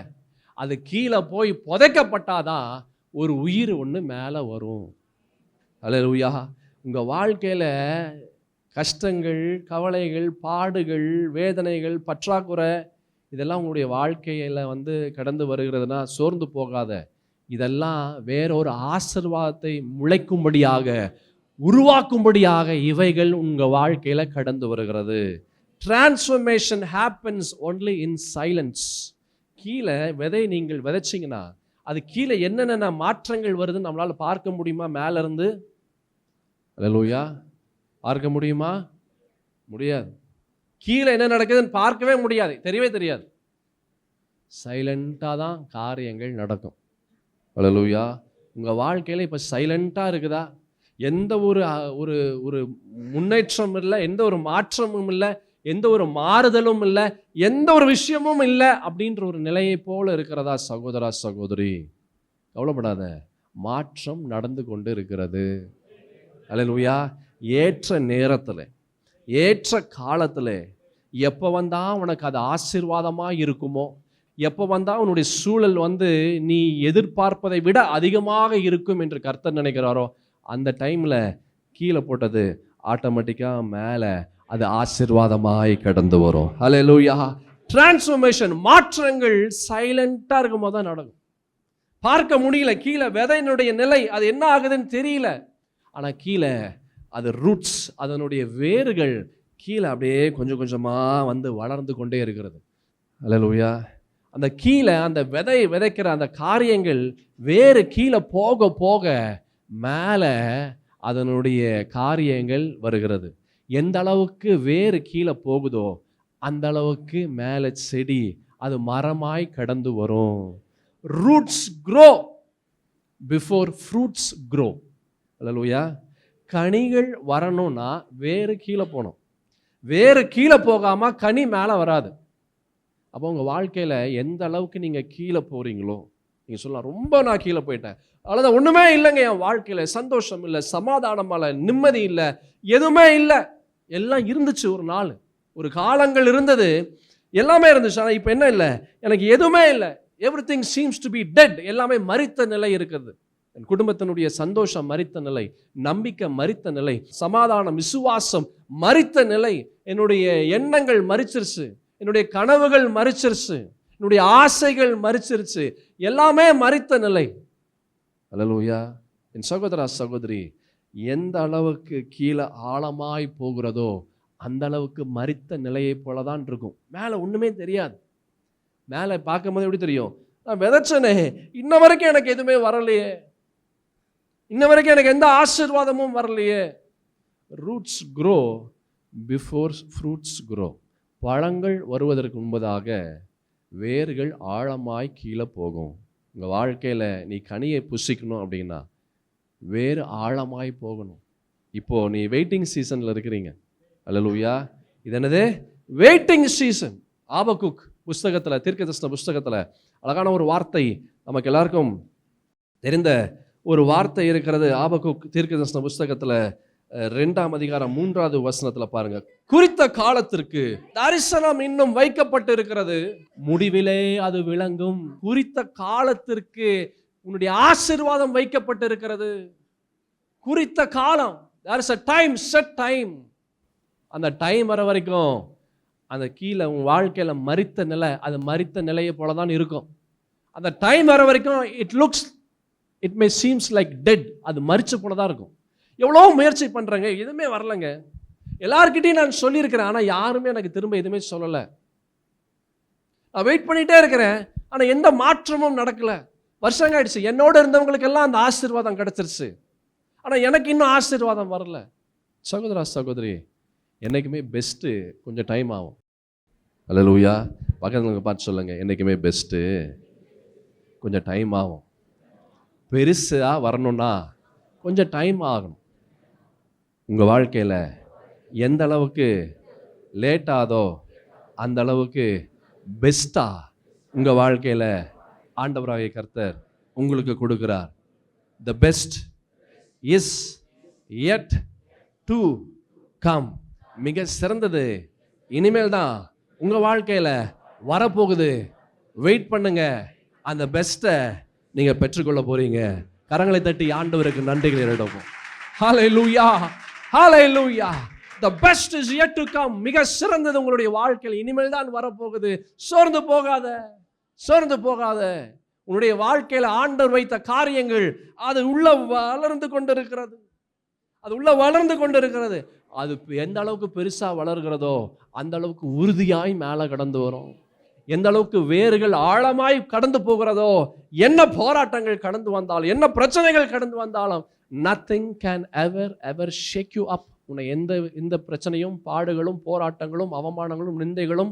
அது கீழே போய் புதைக்கப்பட்டாதான் ஒரு உயிர் ஒன்று மேலே வரும். அல்லேலூயா. உங்கள் வாழ்க்கையில் கஷ்டங்கள், கவலைகள், பாடுகள், வேதனைகள், பற்றாக்குறை, இதெல்லாம் உங்களுடைய வாழ்க்கையில் கடந்து வருகிறதுனா சோர்ந்து போகாத. இதெல்லாம் வேறொரு ஆசீர்வாதத்தை முளைக்கும்படியாக, உருவாக்கும்படியாக இவைகள் உங்கள் வாழ்க்கையில் கடந்து வருகிறது. Transformation happens only in silence. கீழே விதை நீங்கள் விதைச்சிங்கன்னா அது கீழே என்னென்ன மாற்றங்கள் வருதுன்னு நம்மளால் பார்க்க முடியுமா? மேலே இருந்து அல்லேலூயா பார்க்க முடியுமா? முடியாது. கீழே என்ன நடக்குதுன்னு பார்க்கவே முடியாது, தெரியவே தெரியாது. சைலண்ட்டாக தான் காரியங்கள் நடக்கும். ஹல்லேலூயா. உங்கள் வாழ்க்கையில் இப்போ சைலண்ட்டாக இருக்குதா? எந்த ஒரு ஒரு ஒரு முன்னேற்றம் இல்லை, எந்த ஒரு மாற்றமும் இல்லை, எந்த ஒரு மாறுதலும் இல்லை, எந்த ஒரு விஷயமும் இல்லை அப்படின்ற ஒரு நிலையை போல இருக்கிறதா சகோதரா சகோதரி? கவலைப்படாத, மாற்றம் நடந்து கொண்டு இருக்கிறது. ஹல்லேலூயா. ஏற்ற நேரத்தில், ஏற்ற காலத்தில், எப்போ வந்தால் உனக்கு அது ஆசீர்வாதமாக இருக்குமோ, எப்போ வந்தால் உன்னுடைய சூழல் நீ எதிர்பார்ப்பதை விட அதிகமாக இருக்கும் என்று கர்த்தர் நினைக்கிறாரோ, அந்த டைமில் கீழே போட்டது ஆட்டோமேட்டிக்காக மேலே அது ஆசீர்வாதமாய் கடந்து வரும். ஹல்லேலூயா. டிரான்ஸ்ஃபர்மேஷன், மாற்றங்கள் சைலண்ட்டாக இருக்கும் போது தான் நடக்கும். பார்க்க முடியல, கீழே விதையினுடைய நிலை அது என்ன ஆகுதுன்னு தெரியல. ஆனால் கீழே அது ரூட்ஸ், அதனுடைய வேர்கள் கீழே அப்படியே கொஞ்சம் கொஞ்சமாக வளர்ந்து கொண்டே இருக்கிறது. ஹல்லேலூயா. அந்த கீழே அந்த விதைக்கிற அந்த காரியங்கள் வேறு கீழே போக போக மேலே அதனுடைய காரியங்கள் வருகிறது. எந்த அளவுக்கு வேறு கீழே போகுதோ அந்த அளவுக்கு மேலே செடி அது மரமாய் கடந்து வரும். Roots grow before fruits grow. Hallelujah. கனிகள் வரணும்னா வேறு கீழே போகணும். வேறு கீழே போகாமல் கனி மேலே வராது. அப்போ உங்கள் வாழ்க்கையில் எந்த அளவுக்கு நீங்கள் கீழே போகிறீங்களோ, நீங்கள் சொல்லலாம் ரொம்ப நான் கீழே போயிட்டேன், அவ்வளோதான், ஒன்றுமே இல்லைங்க என் வாழ்க்கையில், சந்தோஷம் இல்லை, சமாதானம் இல்லை, நிம்மதி இல்லை, எதுவுமே இல்லை. எல்லாம் இருந்துச்சு, ஒரு நாள் ஒரு காலங்கள் இருந்தது, எல்லாமே இருந்துச்சு. ஆனால் இப்போ என்ன இல்லை, எனக்கு எதுவுமே இல்லை. Everything seems to be dead. எல்லாமே மரித்த நிலை இருக்குது. என் குடும்பத்தினுடைய சந்தோஷம் மரித்த நிலை, நம்பிக்கை மரித்த நிலை, சமாதானம் விசுவாசம் மரித்த நிலை, என்னுடைய எண்ணங்கள் மரிச்சிருச்சு, என்னுடைய கனவுகள் மரிச்சிருச்சு, என்னுடைய ஆசைகள் மரிச்சிருச்சு, எல்லாமே மரித்த நிலை. ஹல்லேலூயா. என் சகோதரா சகோதரி, எந்த அளவுக்கு கீழே ஆழமாய் போகிறதோ அந்த அளவுக்கு மரித்த நிலையை போல தான் இருக்கும். மேலே ஒன்றுமே தெரியாது. மேலே பார்க்கும்போது எப்படி தெரியும், நான் விதைச்சனே, இன்ன வரைக்கும் எனக்கு எதுவுமே வரலையே, இன்ன வரைக்கும் எனக்கு எந்த ஆசீர்வாதமும் வரலையே. Roots grow before fruits grow. பழங்கள் வருவதற்கு முன்பதாக வேர்கள் ஆழமாய் கீழே போகும். உங்கள் வாழ்க்கையில் நீ கனியை புசிக்கணும் அப்படின்னா வேறு ஆழமாய் போகணும். இப்போது நீ வெயிட்டிங் சீசனில் இருக்கிறீங்க. ஹல்லேலூயா. இது என்னது? Waiting season. ஆபக்குக் புஸ்தகத்தில், தீர்க்கதரிசன புஸ்தகத்தில் அழகான ஒரு வார்த்தை, நமக்கு எல்லாருக்கும் தெரிந்த ஒரு வார்த்தை இருக்கிறது. ஆபக்குக் தீர்க்கதரிசன புஸ்தகத்தில் 2ஆம் அதிகாரம் 3வது வசனத்தில் பாருங்க. குறித்த காலத்திற்கு தரிசனம் இன்னும் வைக்கப்பட்டு இருக்கிறது, முடிவிலே அது விளங்கும். குறித்த காலத்திற்கு உன்னுடைய ஆசீர்வாதம் வைக்கப்பட்டு இருக்கிறது. குறித்த காலம், there is a time, set time. அந்த டைம் வர வரைக்கும் அந்த கீழே உன் வாழ்க்கையில் மரித்த நிலை, அது மரித்த நிலையை போல தான் இருக்கும். அந்த டைம் வர வரைக்கும் it may seems like dead. அது மரிச்ச போல தான் இருக்கும். எவ்வளோ முயற்சி பண்ணுறேங்க, எதுவுமே வரலைங்க. எல்லார்கிட்டையும் நான் சொல்லியிருக்கிறேன், ஆனால் யாருமே எனக்கு திரும்ப எதுவுமே சொல்லலை. நான் வெயிட் பண்ணிகிட்டே இருக்கிறேன், ஆனால் எந்த மாற்றமும் நடக்கலை. வருஷங்க ஆயிடுச்சு, என்னோட இருந்தவங்களுக்கெல்லாம் அந்த ஆசீர்வாதம் கிடச்சிருச்சு, ஆனால் எனக்கு இன்னும் ஆசீர்வாதம் வரல. சகோதரா சகோதரி, என்றைக்குமே பெஸ்ட்டு கொஞ்சம் டைம் ஆகும். ஹல்லேலூயா. பக்கத்தில் பார்த்து சொல்லுங்கள், என்றைக்குமே பெஸ்ட்டு கொஞ்சம் டைம் ஆகும். பெருசாக வரணும்னா கொஞ்சம் டைம் ஆகணும். உங்கள் வாழ்க்கையில் எந்த அளவுக்கு லேட் ஆகுதோ அந்த அளவுக்கு பெஸ்ட்டாக உங்கள் வாழ்க்கையில் ஆண்டவராகிய கர்த்தர் உங்களுக்கு கொடுக்கிறார். The best is yet to come. மிக சிறந்தது இனிமேல் தான் உங்கள் வாழ்க்கையில் வரப்போகுது. வெயிட் பண்ணுங்க, அந்த பெஸ்ட்டை நீங்கள் பெற்றுக்கொள்ள போறீங்க. கரங்களை தட்டி ஆண்டவருக்கு நன்றிகளை எடுப்போம். ஹல்லேலூயா, ஹல்லேலூயா. The best is yet to come. மிக சிறந்தது உங்களுடைய வாழ்க்கையில் இனிமேல் தான் வரப்போகுது. சோர்ந்து போகாத, சோர்ந்து போகாத. உன்னுடைய வாழ்க்கையில் ஆண்டவர் வைத்த காரியங்கள் அது உள்ள வளர்ந்து கொண்டிருக்கிறது, அது உள்ள வளர்ந்து கொண்டிருக்கிறது. அது எந்த அளவுக்கு பெருசாக வளர்கிறதோ அந்த அளவுக்கு உறுதியாய் மேலே கடந்து வரும். எந்த அளவுக்கு வேர்கள் ஆழமாய் கடந்து போகிறதோ, என்ன போராட்டங்கள் கடந்து வந்தாலும், என்ன பிரச்சனைகள் கடந்து வந்தாலும், nothing can ever shake you up. உன்னை எந்த பிரச்சனையும், பாடுகளும், போராட்டங்களும், அவமானங்களும், நிந்தைகளும்,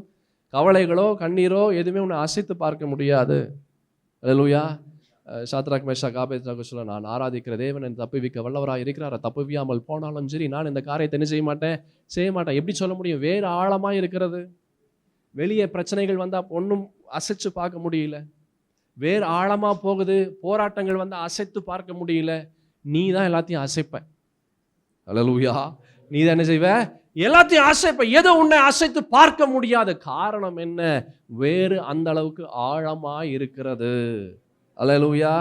கவலைகளோ கண்ணீரோ எதுவுமே உன்னை அசைத்து பார்க்க முடியாது. அல்லேலூயா. சாத்ராக் மேஷாக் ஆபேத்நேகோ சொல்ல, நான் ஆராதிக்கிற தேவன் என்னை தப்புவிக்க வல்லவராக இருக்கிறார். தப்புவியாமல் போனாலும் சரி நான் இந்த காரியத்தை என்ன செய்ய மாட்டேன். எப்படி சொல்ல முடியும்? வேறு ஆழமாக இருக்கிறது. வெளியே பிரச்சனைகள் வந்தால் ஒன்றும் அசைச்சு பார்க்க முடியல. வேறு ஆழமாக போகுது. போராட்டங்கள் வந்தால் அசைத்து பார்க்க முடியல. நீ தான் எல்லாத்தையும் அசைப்ப. அல்லேலூயா. நீ தான் என்ன செய்வ? எல்லாத்தையும் அசைப்ப. எதை உன்னை அசைத்து பார்க்க முடியாத காரணம் என்ன? வேறு அந்த அளவுக்கு ஆழமாக இருக்கிறது. அல்லேலூயா.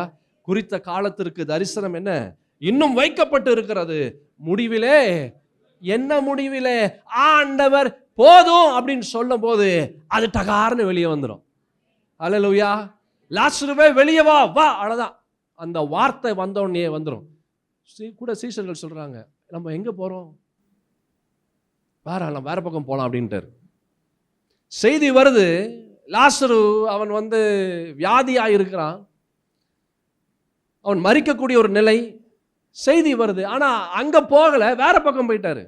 குறித்த காலத்திற்கு தரிசனம் என்ன? இன்னும் வைக்கப்பட்டு இருக்கிறது. முடிவிலே என்ன? முடிவிலே ஆண்டவர் போதும் அப்படின்னு சொல்லும் போது அது டகார்னு வெளியே வந்துடும். அல்லேலூயா. லாசருவே வெளியே வா வா, அவ்வளவுதான். அந்த வார்த்தை வந்தோடனே வந்துடும். கூட சீஷர்கள் சொல்றாங்க, நம்ம எங்க போறோம்? வேற பக்கம் போலாம் அப்படின்ட்டு செய்தி வருது. லாசரு அவன் வியாதியா இருக்கிறான். அவன் மரிக்கக்கூடிய ஒரு நிலை செய்தி வருது. ஆனா அங்க போகல, வேற பக்கம் போயிட்டாரு.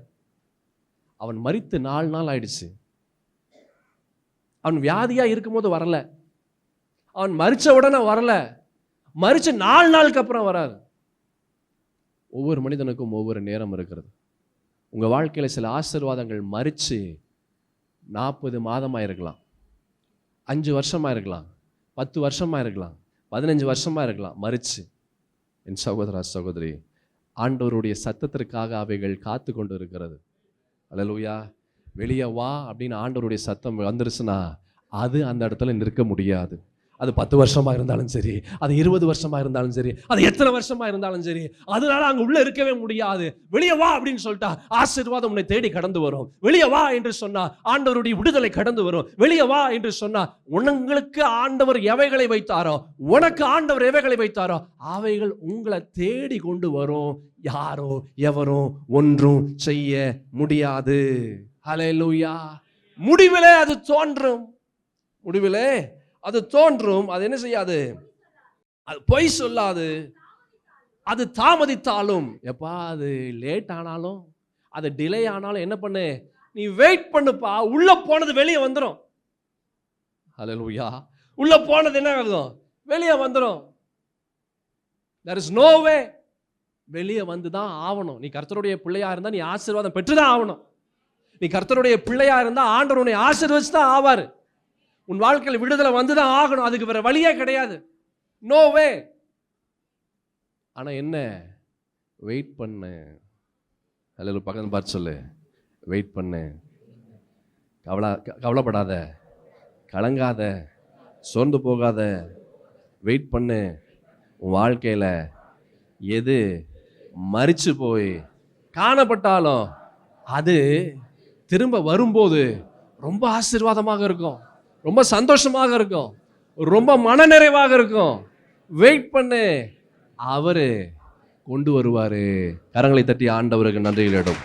அவன் மரித்து 4 நாள் ஆயிடுச்சு. அவன் வியாதியா இருக்கும்போது வரல, அவன் மரிச்ச உடனே வரல, மரிச்ச 4 நாளுக்கு அப்புறம் வராரு. ஒவ்வொரு மனிதனுக்கும் ஒவ்வொரு நேரம் இருக்கிறது. உங்க வாழ்க்கையில சில ஆசீர்வாதங்கள் மரிச்சு 40 மாதமா இருக்கலாம், 5 வருஷமா இருக்கலாம், 10 வருஷமா இருக்கலாம், 15 வருஷமா இருக்கலாம். மரிச்சு என் சகோதரா சகோதரி, ஆண்டவருடைய சத்தத்திற்காக அவைகள் காத்து கொண்டு இருக்கிறது. அல்லேலூயா. வெளியே வா அப்படின்னு ஆண்டவருடைய சத்தம் வந்துருச்சுன்னா அது அந்த இடத்துல நிற்க முடியாது. அது 10 வருஷமா இருந்தாலும் சரி, அது 20 வருஷமா இருந்தாலும் சரி, அது எத்தனை வருஷமா இருந்தாலும் சரி, அதனால அங்க உள்ள இருக்கவே முடியாது. வெளியே வா அப்படின்னு சொல்லிட்டா ஆசீர்வாதம் உன்னை தேடி கடந்து வரும். வெளியே வா என்று சொன்னா ஆண்டவருடைய விடுதலை கடந்து வரும். வெளியே வா என்று சொன்னா உங்களுக்கு ஆண்டவர் எவைகளை வைத்தாரோ, உனக்கு ஆண்டவர் எவைகளை வைத்தாரோ அவைகள் உங்களை தேடி கொண்டு வரும். யாரோ எவரோ ஒன்றும் செய்ய முடியாது. ஹல்லேலூயா. முடிவிலே அது தோன்றும். முடிவிலே அது தோன்றும். அது என்ன செய்யாது? அது பொய் சொல்லாது. அது தாமதித்தாலும், எப்பா அது லேட் ஆனாலும், அது டிலே ஆனாலும் என்ன பண்ணு? நீ வெயிட் பண்ணுப்பா. உள்ள போனது வெளியே வந்துடும். ஹல்லேலூயா. உள்ள போனது என்ன ஆகும்? வெளியே வந்துடும். there is no way. வெளியே வந்துதான் ஆகணும். நீ கர்த்தருடைய பிள்ளையா இருந்தா நீ ஆசீர்வாதம் பெற்றுதான் ஆகணும். நீ கர்த்தருடைய பிள்ளையா இருந்தா ஆண்டவர் உன்னை ஆசீர்வதிச்சு தான் ஆவாரு. உன் வாழ்க்கையில் விடுதலை வந்துதான் ஆகணும். அதுக்கு வேற வழியே கிடையாது. No way. ஆனா என்ன? வெயிட் பண்ணு. அல்ல பக்கத்துல பார்த்து சொல்லு, வெயிட் பண்ணு. கவலைப்படாத, கலங்காத, சோர்ந்து போகாத. வெயிட் பண்ணு. உன் வாழ்க்கையில எது மரிச்சு போய் காணப்பட்டாலும் அது திரும்ப வரும்போது ரொம்ப ஆசீர்வாதமாக இருக்கும், ரொம்ப சந்தோஷமாக இருக்கும், ரொம்ப மனநிறைவாக இருக்கும். வெயிட் பண்ணு. அவரு கொண்டு வருவாரு. கரங்களை தட்டி ஆண்டவருக்கு நன்றிகளிடும்.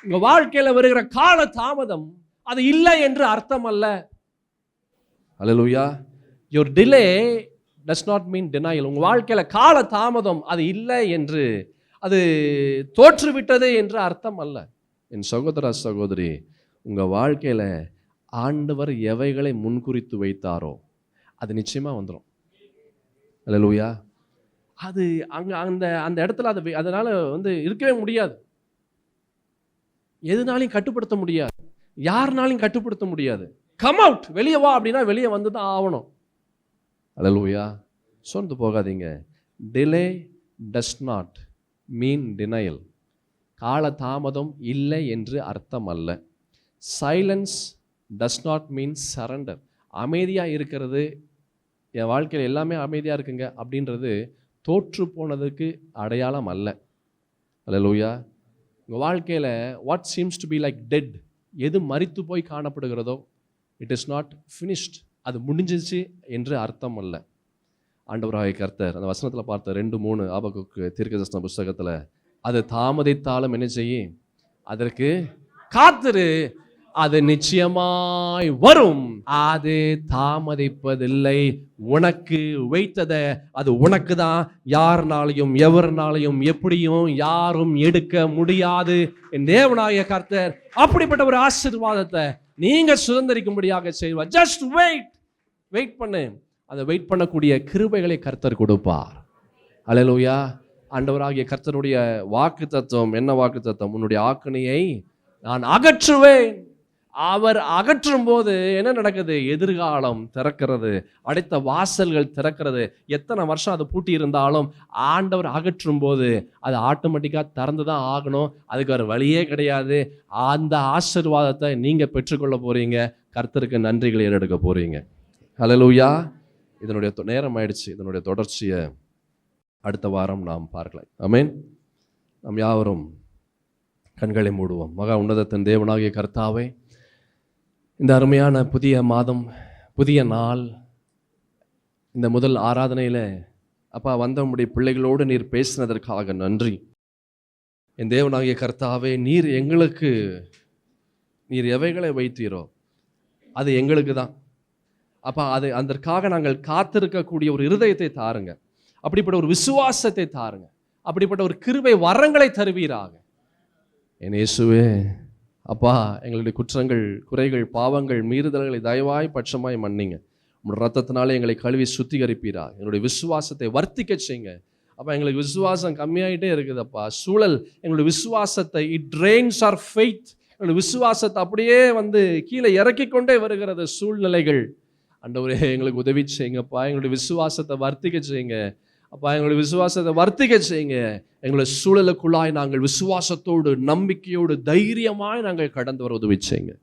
உங்க வாழ்க்கையில வருகிற கால தாமதம் அது இல்லை என்று அர்த்தம் அல்ல. அல்லேலூயா. your delay does not mean denial. உங்க வாழ்க்கையில கால தாமதம் அது இல்லை என்று, அது தோற்றுவிட்டது என்று அர்த்தம் அல்ல. என் சகோதர சகோதரி, உங்க வாழ்க்கையில ஆண்டவர் எவைகளை முன்குறித்து வைத்தாரோ அது நிச்சயமா வந்துடும். அல்லேலூயா. அது அங்க அந்த அந்த இடத்துல அது அதனால இருக்கவே முடியாது. எதுனாலையும் கட்டுப்படுத்த முடியாது, யாருனாலையும் கட்டுப்படுத்த முடியாது. கம் அவுட், வெளியே வா அப்படின்னா வெளியே வந்து தான் ஆகணும். அல்லேலூயா. சோர்ந்து போகாதீங்க. Delay does not mean denial. கால தாமதம் இல்லை என்று அர்த்தம் அல்ல. Silence does not mean surrender. அமைதியாக இருக்கிறது, என் வாழ்க்கையில் எல்லாமே அமைதியாக இருக்குங்க அப்படின்றது தோற்று போனதுக்கு அடையாளம் அல்ல. அல்லேலூயா. உங்கள் வாழ்க்கையில் what seems to be like dead, எது மரித்து போய் காணப்படுகிறதோ இட் இஸ் நாட் ஃபினிஷ்ட், அது முடிஞ்சிச்சு என்று அர்த்தம் அல்ல. ஆண்டவராகிய கர்த்தர் அந்த வசனத்தில் பார்த்த 2-3 ஆபகுக்கு தீர்க்கதரிசன புஸ்தகத்தில், அது தாமதித்தாலும் என்ன செய்யும், அதற்கு காத்திரு, அது நிச்சயமாய் வரும். அது தாமதிப்பதில்லை. உனக்கு வைத்தத அது உனக்கு தான். யாருனாலையும் எவர்னாலையும் எப்படியும் யாரும் எடுக்க முடியாது. என் தேவனாகிய கர்த்தர் அப்படிப்பட்ட ஒரு ஆசீர்வாதத்தை நீங்க சுதந்திரிக்கும்படியாக செய்வார். ஜஸ்ட் வெயிட் பண்ணு. அதை வெயிட் பண்ணக்கூடிய கிருபைகளை கர்த்தர் கொடுப்பார். அல்லேலூயா. ஆண்டவராகிய கர்த்தருடைய வாக்குத்தத்தம் என்ன வாக்குத்தத்தம்? உன்னுடைய ஆக்கினையை நான் அகற்றுவேன். அவர் அகற்றும் போது என்ன நடக்குது? எதிர்காலம் திறக்கிறது, அடைத்த வாசல்கள் திறக்கிறது. எத்தனை வருஷம் அது பூட்டி இருந்தாலும் ஆண்டவர் அகற்றும் போது அது ஆட்டோமேட்டிக்காக திறந்து தான் ஆகணும். அதுக்கு ஒரு வழியே கிடையாது. அந்த ஆசீர்வாதத்தை நீங்க பெற்றுக்கொள்ள போறீங்க. கர்த்தருக்கு நன்றிகளை ஏறெடுக்க போறீங்க. ஹல்லேலூயா. இதனுடைய நேரம் ஆயிடுச்சு. இதனுடைய தொடர்ச்சியை அடுத்த வாரம் நாம் பார்க்கலாம். ஆமென். நாம் யாவரும் கண்களை மூடுவோம். மகா உன்னதத்தின் தேவனாகிய கர்த்தாவே, இந்த அருமையான புதிய மாதம், புதிய நாள், இந்த முதல் ஆராதனையில் அப்பா வந்த உம்முடைய பிள்ளைகளோடு நீர் பேசினதற்காக நன்றி. என் தேவனாகிய கர்த்தாவே, நீர் எங்களுக்கு நீர் எவைகளை வைத்தீரோ அது எங்களுக்கு தான். அப்பா அதற்காக நாங்கள் காத்திருக்கக்கூடிய ஒரு இருதயத்தை தாருங்க. அப்படிப்பட்ட ஒரு விசுவாசத்தை தாருங்க. அப்படிப்பட்ட ஒரு கிருபை வரங்களை தருவீராக. என் இயேசுவே, அப்பா, எங்களுடைய குற்றங்கள், குறைகள், பாவங்கள், மீறுதல்களை தயவாய் பட்சமாய் மன்னிங்க. உங்களுடைய ரத்தத்தினாலே எங்களை கழுவி சுத்திகரிப்பீராக. எங்களுடைய விசுவாசத்தை வர்த்திக்க செய்யுங்க. அப்பா, எங்களுக்கு விசுவாசம் கம்மியாயிட்டே இருக்குதுப்பா. சூழல் எங்களுடைய விசுவாசத்தை இட் ட்ரெயின்ஸ் ஆர் ஃபெய்த். எங்களுடைய விசுவாசத்தை அப்படியே கீழே இறக்கி கொண்டே வருகிறது சூழ்நிலைகள். ஆண்டவரே, எங்களுக்கு உதவி செய்யுங்கப்பா. எங்களுடைய விசுவாசத்தை வர்த்திக்க செய்யுங்க. அப்பா, எங்களுடைய விசுவாசத்தை வர்த்திக்க செய்யுங்க. எங்களுடைய சூழலுக்குள்ளாய் நாங்கள் விசுவாசத்தோடு, நம்பிக்கையோடு, தைரியமாய் நாங்கள் கடந்து வர உதவி செய்யுங்க.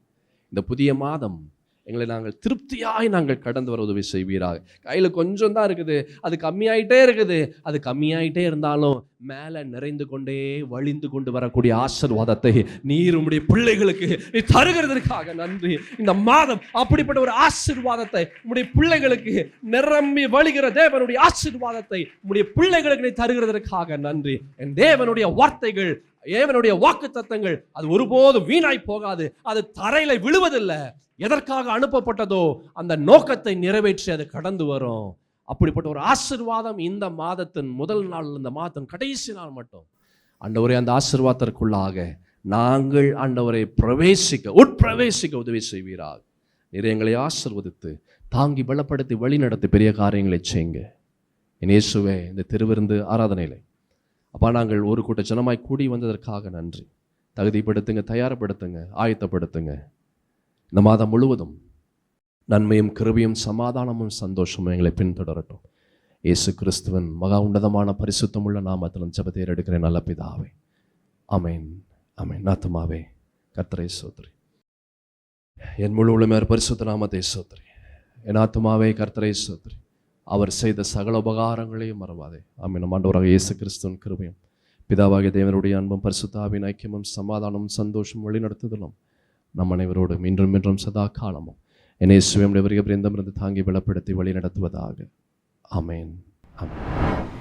இந்த புதிய மாதம் எங்களை நாங்கள் திருப்தியாய் நாங்கள் கடந்து வர உதவி செய்வீராக. கையில் கொஞ்சம் தான் இருக்குது, அது கம்மியாயிட்டே இருக்குது. அது கம்மியாயிட்டே இருந்தாலும் மேலே நிறைந்து கொண்டே வழிந்து கொண்டு வரக்கூடிய ஆசீர்வாதத்தை நீர் உம்முடைய பிள்ளைகளுக்கு நீ தருகிறதற்காக நன்றி. இந்த மாதம் அப்படிப்பட்ட ஒரு ஆசீர்வாதத்தை உம்முடைய பிள்ளைகளுக்கு நிரம்பி வழிகிற தேவனுடைய ஆசீர்வாதத்தை உம்முடைய பிள்ளைகளுக்கு நீ தருகிறதற்காக நன்றி. என் தேவனுடைய வார்த்தைகள், தேவனுடைய வாக்குத்தத்தங்கள் அது ஒருபோதும் வீணாய் போகாது. அது தரையில விழுவதில்லை. எதற்காக அனுப்பப்பட்டதோ அந்த நோக்கத்தை நிறைவேற்றி அது கடந்து வரும். அப்படிப்பட்ட ஒரு ஆசீர்வாதம் இந்த மாதத்தின் முதல் நாள், இந்த மாதத்தின் கடைசி நாள் மட்டும் ஆண்டவரே, அந்த ஆசீர்வாதத்திற்குள்ளாக நாங்கள் ஆண்டவரை உட்பிரவேசிக்க உதவி செய்வீராக. நீர் எங்களை ஆசீர்வதித்து தாங்கி பலப்படுத்தி வழி நடத்தி பெரிய காரியங்களை செய்யுங்க. என் இயேசுவே, இந்த திருவிருந்து ஆராதனையிலே அப்பா, நாங்கள் ஒரு கூட்ட ஜனமாய் கூடி வந்ததற்காக நன்றி. தகுதிப்படுத்துங்க, தயார்படுத்துங்க, ஆயத்தப்படுத்துங்க. இந்த மாதம் முழுவதும் நன்மையும் கிருபையும் சமாதானமும் சந்தோஷமும் எங்களை பின்தொடரட்டும். இயேசு கிறிஸ்துவின் மகா உன்னதமான பரிசுத்தமுள்ள நாமத்தில் ஜெபத்தை எடுக்கிறேன் நல்ல பிதாவே. ஆமென், ஆமென். ஆத்துமாவே கர்த்தரை ஸ்தோத்திரி. என் முழு உள்ளமையார் பரிசுத்த நாமத்தை ஸ்தோத்திரி. என் ஆத்துமாவே கர்த்தரை ஸ்தோத்திரி. அவர் செய்த சகல உபகாரங்களையும் மறவாதே. ஆமென். நம் ஆண்டவராக இயேசு கிறிஸ்துவின் கிருபையும் பிதாவாகிய தேவனுடைய அன்பும் பரிசுத்தாவின் ஐக்கியமும் சமாதானமும் சந்தோஷம் வழிநடத்துதலும் நம் அனைவரோடும் இன்றும் இன்றும் சதா காலமும் என் இயேசுவே உம்முடைய வருகை பரியந்தம் இருந்து தாங்கி பலப்படுத்தி வழி நடத்துவதாக. ஆமென், ஆமென்.